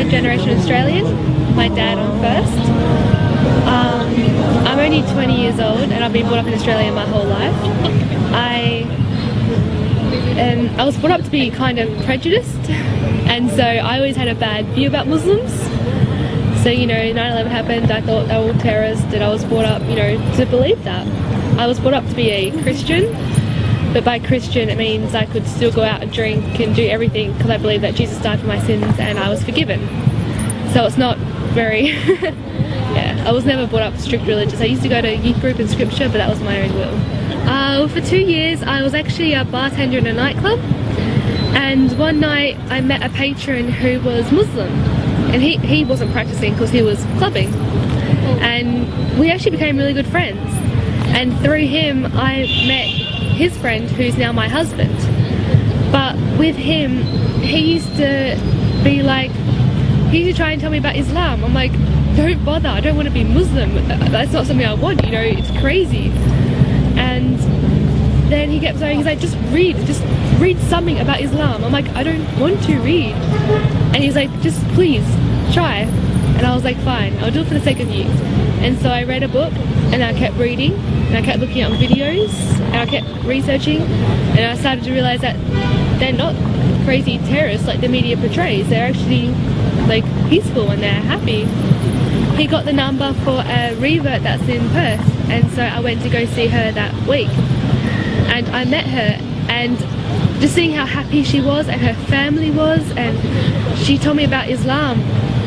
third generation Australian. My dad on first. I'm only 20 years old and I've been brought up in Australia my whole life. I was brought up to be kind of prejudiced, and so I always had a bad view about Muslims. So, you know, 9/11 happened, I thought they were all terrorists, and I was brought up, you know, to believe that. I was brought up to be a Christian, but by Christian it means I could still go out and drink and do everything because I believe that Jesus died for my sins and I was forgiven. So it's not very, yeah, I was never brought up strict religious. I used to go to youth group and scripture, but that was my own will. For 2 years I was actually a bartender in a nightclub, and one night I met a patron who was Muslim, and he wasn't practicing because he was clubbing, and we actually became really good friends, and through him I met his friend who's now my husband. But with him, he used to be like, he used to try and tell me about Islam. I'm like, don't bother, I don't want to be Muslim, that's not something I want, you know, it's crazy. And then he kept saying, he's like, just read something about Islam. I'm like, I don't want to read. And he's like, just please try. And I was like, fine, I'll do it for the sake of you. And so I read a book and I kept reading and I kept looking at videos and I kept researching, and I started to realize that they're not crazy terrorists like the media portrays. They're actually like peaceful and they're happy. He got the number for a revert that's in Perth, and so I went to go see her that week, and I met her, and just seeing how happy she was and her family was, and she told me about Islam,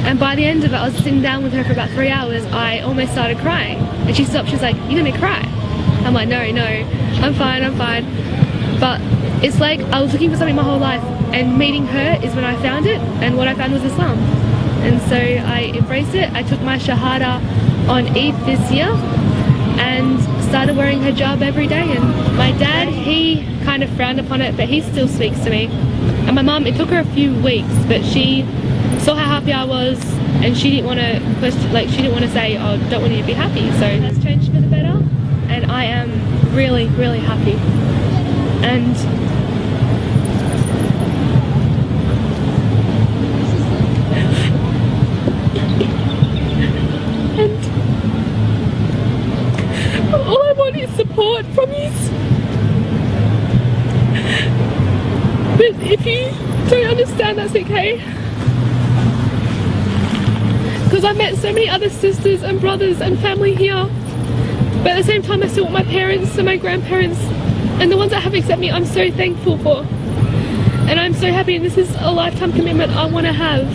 and by the end of it I was sitting down with her for about 3 hours. I almost started crying, and she stopped. She's like, you're gonna cry? I'm like, no, I'm fine. But it's like I was looking for something my whole life, and meeting her is when I found it, and what I found was Islam. And so I embraced it. I took my Shahada on Eid this year and started wearing hijab every day. And my dad, he kind of frowned upon it, but he still speaks to me. And my mum, it took her a few weeks, but she saw how happy I was, and she didn't want to question, like she didn't want to say, oh, don't want you to be happy. So that's changed for the better, and I am really, really happy. And all I want is support from you. But if you don't understand, that's okay. Because I met so many other sisters and brothers and family here. But at the same time I still want my parents and my grandparents and the ones that have accepted me. I'm so thankful for. And I'm so happy, and this is a lifetime commitment I want to have.